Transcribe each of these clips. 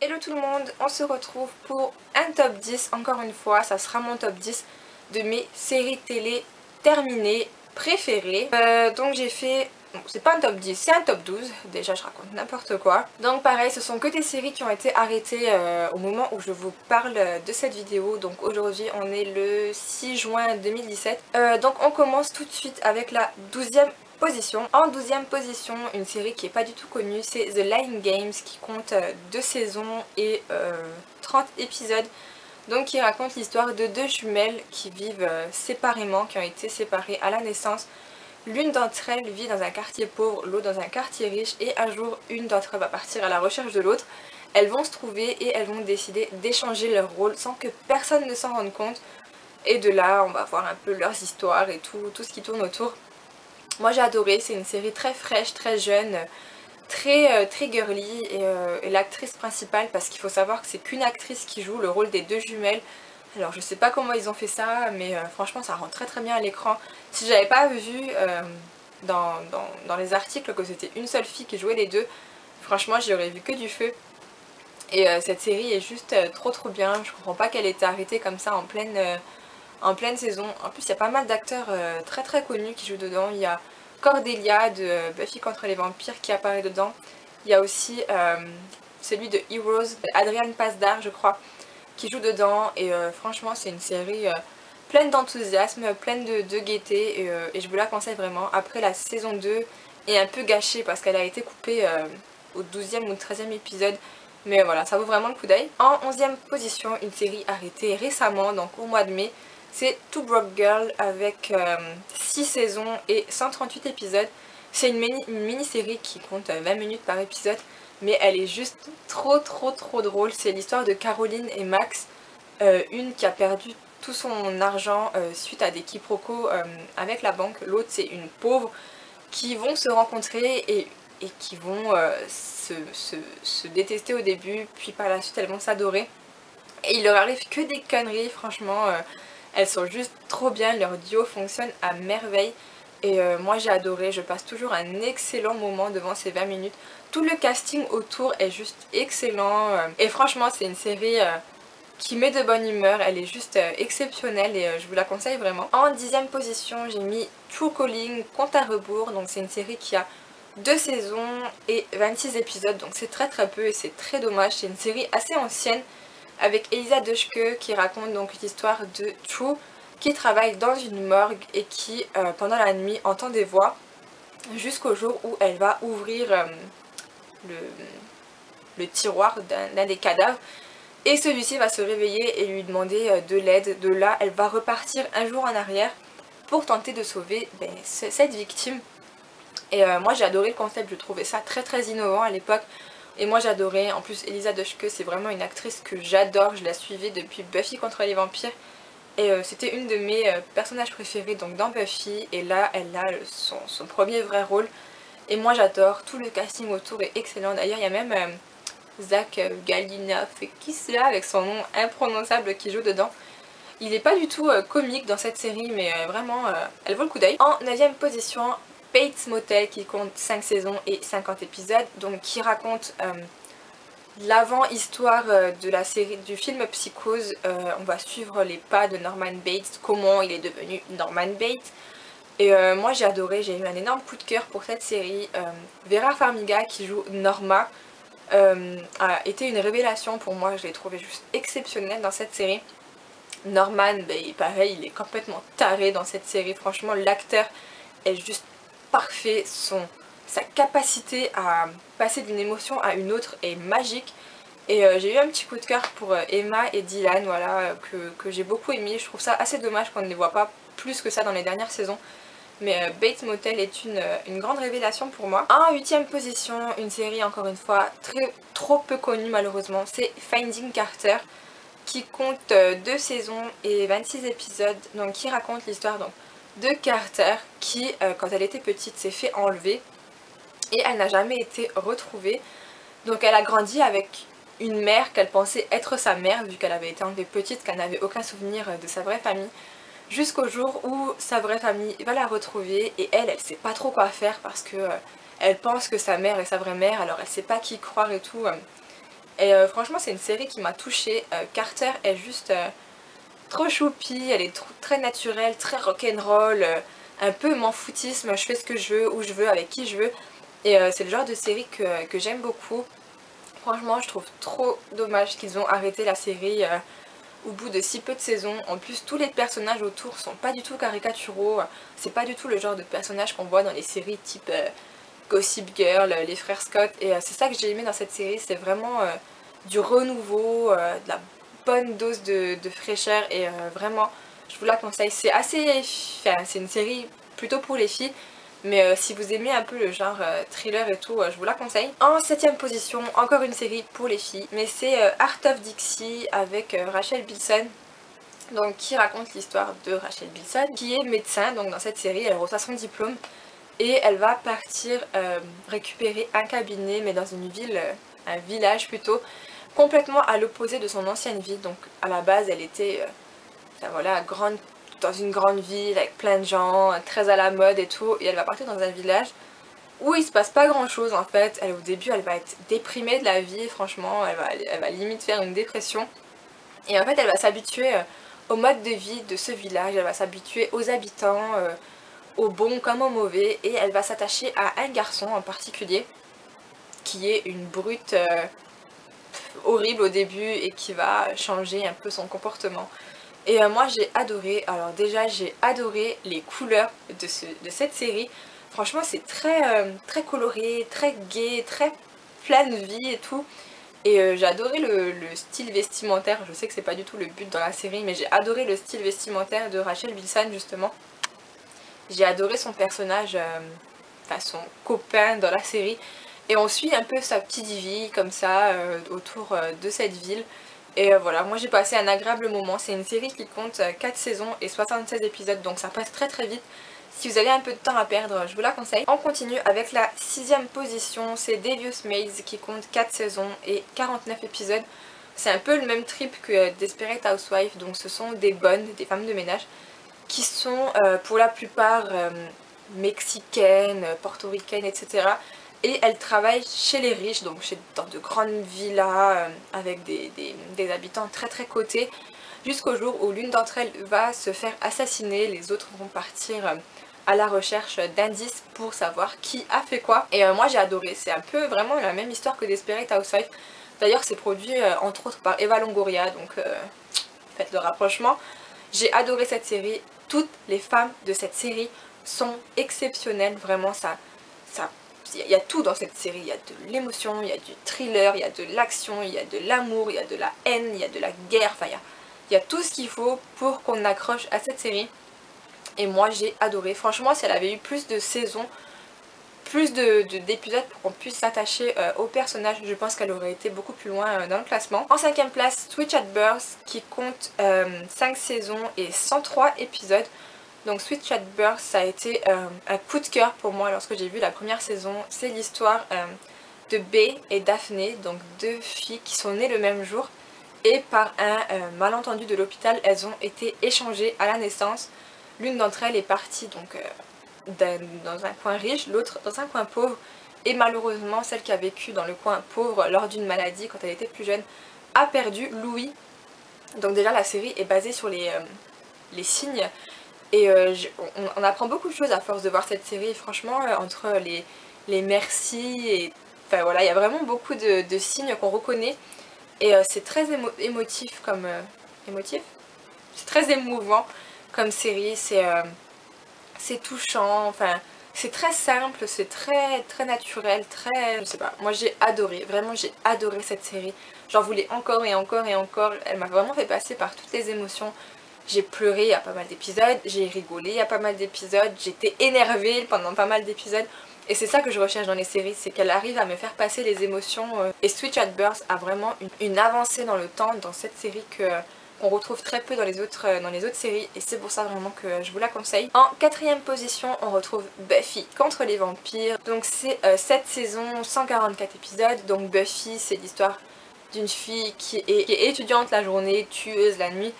Hello tout le monde, on se retrouve pour un top 10, encore une fois, ça sera mon top 10 de mes séries télé terminées préférées. Donc j'ai fait, bon, c'est pas un top 10, c'est un top 12, déjà je raconte n'importe quoi. Donc pareil, ce sont que des séries qui ont été arrêtées au moment où je vous parle de cette vidéo. Donc aujourd'hui on est le 6 juin 2017. Donc on commence tout de suite avec la 12e position. En 12e position, une série qui est pas du tout connue, c'est The Lying Games, qui compte 2 saisons et 30 épisodes. Donc qui raconte l'histoire de deux jumelles qui vivent séparément, qui ont été séparées à la naissance. L'une d'entre elles vit dans un quartier pauvre, l'autre dans un quartier riche, et un jour une d'entre elles va partir à la recherche de l'autre. Elles vont se trouver et elles vont décider d'échanger leur rôle sans que personne ne s'en rende compte. Et de là, on va voir un peu leurs histoires et tout ce qui tourne autour. Moi j'ai adoré, c'est une série très fraîche, très jeune, très girly, et l'actrice principale, parce qu'il faut savoir que c'est qu'une actrice qui joue le rôle des deux jumelles. Alors je sais pas comment ils ont fait ça, mais franchement ça rend très bien à l'écran. Si j'avais pas vu dans les articles que c'était une seule fille qui jouait les deux, franchement j'y aurais vu que du feu. Et cette série est juste trop bien, je comprends pas qu'elle ait été arrêtée comme ça en pleine saison. En plus il y a pas mal d'acteurs très connus qui jouent dedans. Il y a Cordelia de Buffy contre les vampires qui apparaît dedans. Il y a aussi celui de Heroes, Adrian Pasdar je crois, qui joue dedans. Et franchement c'est une série pleine d'enthousiasme, pleine de gaieté, et je vous la conseille vraiment. Après la saison 2 est un peu gâchée parce qu'elle a été coupée au 12e ou 13e épisode. Mais voilà, ça vaut vraiment le coup d'œil. En 11e position, une série arrêtée récemment, donc au mois de mai, c'est Two Broke Girl avec 6 saisons et 138 épisodes. C'est une mini-série qui compte 20 minutes par épisode, mais elle est juste trop drôle. C'est l'histoire de Caroline et Max, une qui a perdu tout son argent suite à des quiproquos avec la banque. L'autre c'est une pauvre, qui vont se rencontrer et qui vont se détester au début, puis par la suite elles vont s'adorer. Et il leur arrive que des conneries, franchement, elles sont juste trop bien, leur duo fonctionne à merveille. Et moi j'ai adoré, je passe toujours un excellent moment devant ces 20 minutes. Tout le casting autour est juste excellent, et franchement c'est une série qui met de bonne humeur, elle est juste exceptionnelle, et je vous la conseille vraiment. En 10e position j'ai mis True Calling, Compte à rebours, donc c'est une série qui a 2 saisons et 26 épisodes, donc c'est très peu et c'est très dommage. C'est une série assez ancienne avec Elisa Dushku qui raconte donc l'histoire de True qui travaille dans une morgue et qui pendant la nuit entend des voix jusqu'au jour où elle va ouvrir le tiroir d'un des cadavres. Et celui-ci va se réveiller et lui demander de l'aide. De là, elle va repartir un jour en arrière pour tenter de sauver cette victime. Et moi j'ai adoré le concept, je trouvais ça très innovant à l'époque. Et moi j'adorais, en plus Elisa Dushku c'est vraiment une actrice que j'adore, je la suivais depuis Buffy contre les vampires. Et c'était une de mes personnages préférés donc dans Buffy. Et là elle a son premier vrai rôle. Et moi j'adore, tout le casting autour est excellent. D'ailleurs il y a même Zach Galinoff, qui c'est là avec son nom imprononçable qui joue dedans. Il n'est pas du tout comique dans cette série, mais vraiment elle vaut le coup d'œil. En 9e position, Bates Motel qui compte 5 saisons et 50 épisodes, donc qui raconte l'avant-histoire de la série, du film Psychose. On va suivre les pas de Norman Bates, comment il est devenu Norman Bates. Et moi j'ai adoré, j'ai eu un énorme coup de cœur pour cette série. Vera Farmiga qui joue Norma a été une révélation pour moi, je l'ai trouvé juste exceptionnelle dans cette série. Norman, pareil, il est complètement taré dans cette série, franchement l'acteur est juste parfait, sa capacité à passer d'une émotion à une autre est magique. Et j'ai eu un petit coup de cœur pour Emma et Dylan, voilà, que j'ai beaucoup aimé. Je trouve ça assez dommage qu'on ne les voit pas plus que ça dans les dernières saisons. Mais Bates Motel est une grande révélation pour moi. En 8e position, une série encore une fois trop peu connue malheureusement, c'est Finding Carter, qui compte 2 saisons et 26 épisodes, donc qui raconte l'histoire de Carter qui, quand elle était petite, s'est fait enlever et elle n'a jamais été retrouvée. Donc elle a grandi avec une mère qu'elle pensait être sa mère vu qu'elle avait été enlevée petite, qu'elle n'avait aucun souvenir de sa vraie famille, jusqu'au jour où sa vraie famille va la retrouver et elle sait pas trop quoi faire parce que elle pense que sa mère est sa vraie mère, alors elle sait pas qui croire et tout. Et franchement c'est une série qui m'a touchée. Carter est juste trop choupie, elle est très naturelle, très rock'n'roll, un peu m'en foutisme, je fais ce que je veux, où je veux, avec qui je veux. Et c'est le genre de série que j'aime beaucoup. Franchement je trouve trop dommage qu'ils ont arrêté la série au bout de si peu de saisons. En plus tous les personnages autour sont pas du tout caricaturaux, c'est pas du tout le genre de personnages qu'on voit dans les séries type Gossip Girl, les frères Scott. Et c'est ça que j'ai aimé dans cette série, c'est vraiment du renouveau, de la bonne dose de fraîcheur. Et vraiment je vous la conseille. C'est assez, enfin, c'est une série plutôt pour les filles, mais si vous aimez un peu le genre thriller et tout, je vous la conseille. En 7ème position, encore une série pour les filles, mais c'est Art of Dixie avec Rachel Bilson. Donc qui raconte l'histoire de Rachel Bilson, qui est médecin. Donc dans cette série elle reçoit son diplôme et elle va partir récupérer un cabinet, mais dans une ville, un village plutôt, complètement à l'opposé de son ancienne vie. Donc à la base elle était enfin, voilà, dans une grande ville avec plein de gens, très à la mode et tout, et elle va partir dans un village où il se passe pas grand chose en fait. Elle, au début elle va être déprimée de la vie, franchement elle va limite faire une dépression, et en fait elle va s'habituer au mode de vie de ce village, elle va s'habituer aux habitants, aux bons comme aux mauvais, et elle va s'attacher à un garçon en particulier qui est une brute horrible au début et qui va changer un peu son comportement. Et moi j'ai adoré, alors déjà j'ai adoré les couleurs de cette série. Franchement c'est très coloré, très gai, très plein de vie et tout. Et j'ai adoré le style vestimentaire, je sais que c'est pas du tout le but dans la série, mais j'ai adoré le style vestimentaire de Rachel Bilson justement. J'ai adoré son personnage, enfin son copain dans la série. Et on suit un peu sa petite vie comme ça autour de cette ville. Et voilà, moi j'ai passé un agréable moment. C'est une série qui compte 4 saisons et 76 épisodes, donc ça passe très très vite. Si vous avez un peu de temps à perdre, je vous la conseille. On continue avec la 6ème position, c'est Devious Maids qui compte 4 saisons et 49 épisodes. C'est un peu le même trip que Desperate Housewives, donc ce sont des bonnes, des femmes de ménage, qui sont pour la plupart mexicaines, portoricaines, etc. Et elles travaillent chez les riches, donc dans de grandes villas avec des habitants très très cotés, jusqu'au jour où l'une d'entre elles va se faire assassiner. Les autres vont partir à la recherche d'indices pour savoir qui a fait quoi. Et moi j'ai adoré, c'est un peu vraiment la même histoire que Desperate Housewives. D'ailleurs c'est produit entre autres par Eva Longoria, donc faites le rapprochement. J'ai adoré cette série, toutes les femmes de cette série sont exceptionnelles, vraiment il y a tout dans cette série, il y a de l'émotion, il y a du thriller, il y a de l'action, il y a de l'amour, il y a de la haine, il y a de la guerre, enfin il y a tout ce qu'il faut pour qu'on accroche à cette série. Et moi j'ai adoré, franchement si elle avait eu plus de saisons, plus d'épisodes pour qu'on puisse s'attacher au personnage, je pense qu'elle aurait été beaucoup plus loin dans le classement. En 5ème place, Switch at Birth qui compte 5 saisons et 103 épisodes. Donc Switch at Birth ça a été un coup de cœur pour moi lorsque j'ai vu la première saison. C'est l'histoire de Bea et Daphné, donc deux filles qui sont nées le même jour. Et par un malentendu de l'hôpital, elles ont été échangées à la naissance. L'une d'entre elles est partie donc dans un coin riche, l'autre dans un coin pauvre. Et malheureusement, celle qui a vécu dans le coin pauvre lors d'une maladie quand elle était plus jeune a perdu Louis. Donc déjà la série est basée sur les signes. Et on apprend beaucoup de choses à force de voir cette série, franchement, entre les merci et... Enfin voilà, il y a vraiment beaucoup de signes qu'on reconnaît. Et c'est très émotif comme... émotif ? C'est très émouvant comme série, c'est touchant, enfin... C'est très simple, c'est très naturel, très... Je sais pas, moi j'ai adoré, vraiment j'ai adoré cette série. J'en voulais encore et encore et encore, elle m'a vraiment fait passer par toutes les émotions. J'ai pleuré à pas mal d'épisodes, j'ai rigolé à pas mal d'épisodes, j'étais énervée pendant pas mal d'épisodes. Et c'est ça que je recherche dans les séries, c'est qu'elle arrive à me faire passer les émotions. Et Switch at Birth a vraiment une avancée dans le temps dans cette série qu'on retrouve très peu dans les autres séries. Et c'est pour ça vraiment que je vous la conseille. En 4ème position, on retrouve Buffy contre les vampires. Donc c'est 7 saisons, 144 épisodes. Donc Buffy, c'est l'histoire d'une fille qui est étudiante la journée, tueuse la nuit.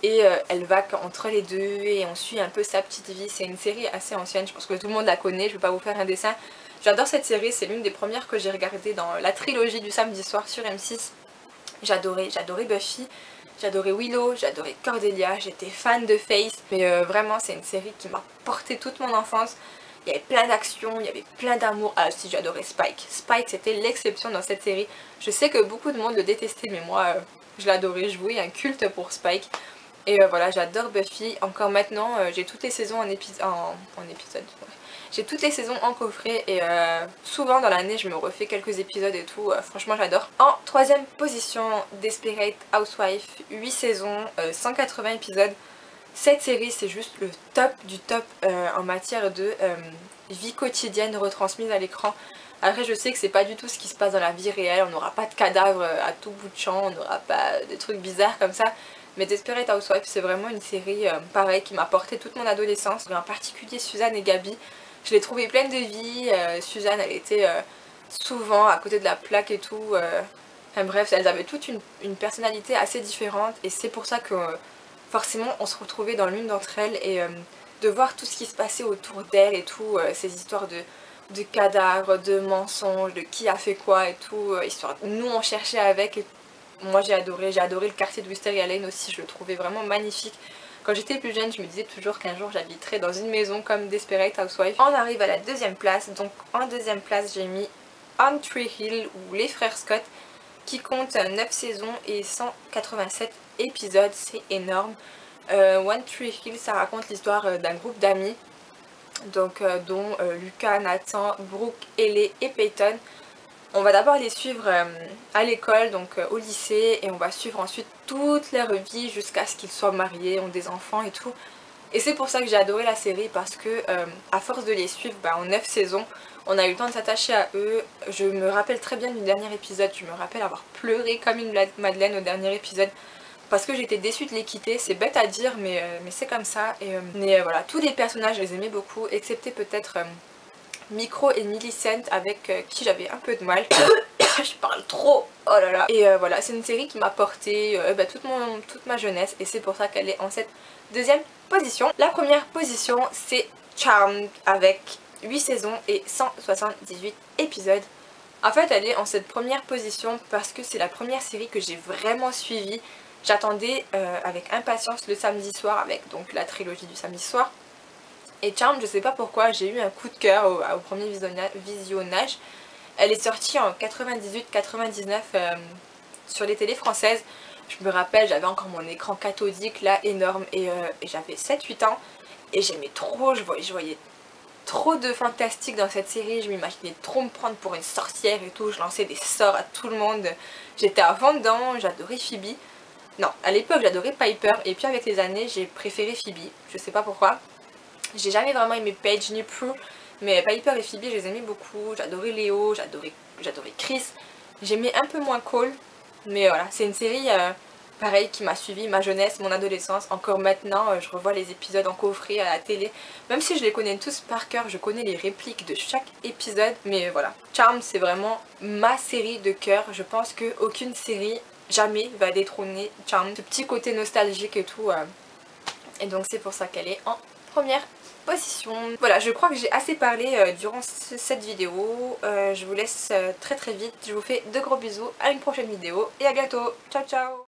Et elle va entre les deux et on suit un peu sa petite vie. C'est une série assez ancienne, je pense que tout le monde la connaît, je vais pas vous faire un dessin. J'adore cette série, c'est l'une des premières que j'ai regardées dans la trilogie du samedi soir sur M6. J'adorais Buffy, j'adorais Willow, j'adorais Cordelia, j'étais fan de Faith. Mais vraiment c'est une série qui m'a porté toute mon enfance. Il y avait plein d'action, il y avait plein d'amour. Ah si, j'adorais Spike. Spike c'était l'exception dans cette série. Je sais que beaucoup de monde le détestait mais moi je l'adorais, je vouais un culte pour Spike. Et voilà, j'adore Buffy. Encore maintenant, j'ai toutes les saisons en épisode. Ouais. J'ai toutes les saisons en coffret et souvent dans l'année je me refais quelques épisodes et tout. Franchement j'adore. En troisième position, Desperate Housewives, 8 saisons, 180 épisodes. Cette série c'est juste le top du top en matière de vie quotidienne retransmise à l'écran. Après je sais que c'est pas du tout ce qui se passe dans la vie réelle, on n'aura pas de cadavres à tout bout de champ, on n'aura pas de trucs bizarres comme ça. Mais Desperate Housewives c'est vraiment une série pareil qui m'a porté toute mon adolescence. En particulier Suzanne et Gabi, je l'ai trouvée pleine de vie. Suzanne elle était souvent à côté de la plaque et tout. Enfin bref, elles avaient toutes une personnalité assez différente et c'est pour ça que forcément on se retrouvait dans l'une d'entre elles et de voir tout ce qui se passait autour d'elles et tout, ces histoires de cadavres, de mensonges, de qui a fait quoi et tout, histoire nous on cherchait avec et moi j'ai adoré le quartier de Wisteria Lane aussi, je le trouvais vraiment magnifique. Quand j'étais plus jeune je me disais toujours qu'un jour j'habiterais dans une maison comme Desperate Housewives. On arrive à la deuxième place, donc en deuxième place j'ai mis On Tree Hill ou Les Frères Scott qui compte 9 saisons et 187 épisodes, c'est énorme. One Tree Hill ça raconte l'histoire d'un groupe d'amis donc dont Lucas, Nathan, Brooke, Ellie et Peyton. On va d'abord les suivre à l'école, donc au lycée, et on va suivre ensuite toute leur vie jusqu'à ce qu'ils soient mariés, ont des enfants et tout. Et c'est pour ça que j'ai adoré la série parce que à force de les suivre en 9 saisons, on a eu le temps de s'attacher à eux. Je me rappelle très bien du dernier épisode, je me rappelle avoir pleuré comme une madeleine au dernier épisode parce que j'étais déçue de les quitter. C'est bête à dire mais c'est comme ça. Mais voilà, tous les personnages je les aimais beaucoup, excepté peut-être Micro et Millicent avec qui j'avais un peu de mal. Je parle trop, oh là là. Et voilà, c'est une série qui m'a porté toute ma jeunesse et c'est pour ça qu'elle est en cette deuxième position. La première position c'est Charmed avec 8 saisons et 178 épisodes. En fait elle est en cette première position parce que c'est la première série que j'ai vraiment suivie. J'attendais avec impatience le samedi soir avec donc la trilogie du samedi soir. Et Charmed, je sais pas pourquoi, j'ai eu un coup de cœur au premier visionnage. Elle est sortie en 98-99 sur les télés françaises. Je me rappelle, j'avais encore mon écran cathodique là, énorme, et j'avais 7-8 ans. Et j'aimais trop, je voyais trop de fantastique dans cette série. Je m'imaginais trop me prendre pour une sorcière et tout. Je lançais des sorts à tout le monde. J'étais à fond dedans, j'adorais Phoebe. Non, à l'époque j'adorais Piper, et puis avec les années j'ai préféré Phoebe. Je sais pas pourquoi. J'ai jamais vraiment aimé Paige ni Prue, mais Piper et Phoebe je les aimais beaucoup. J'adorais Léo, j'adorais Chris. J'aimais un peu moins Cole, mais voilà, c'est une série pareil qui m'a suivi ma jeunesse, mon adolescence. Encore maintenant, je revois les épisodes en coffret à la télé. Même si je les connais tous par cœur, je connais les répliques de chaque épisode. Mais voilà, Charmed c'est vraiment ma série de cœur. Je pense qu'aucune série jamais va détrôner Charmed. Ce petit côté nostalgique et tout. Et donc c'est pour ça qu'elle est en première position. Voilà, je crois que j'ai assez parlé durant cette vidéo. Je vous laisse très vite. Je vous fais de gros bisous. À une prochaine vidéo et à bientôt. Ciao ciao.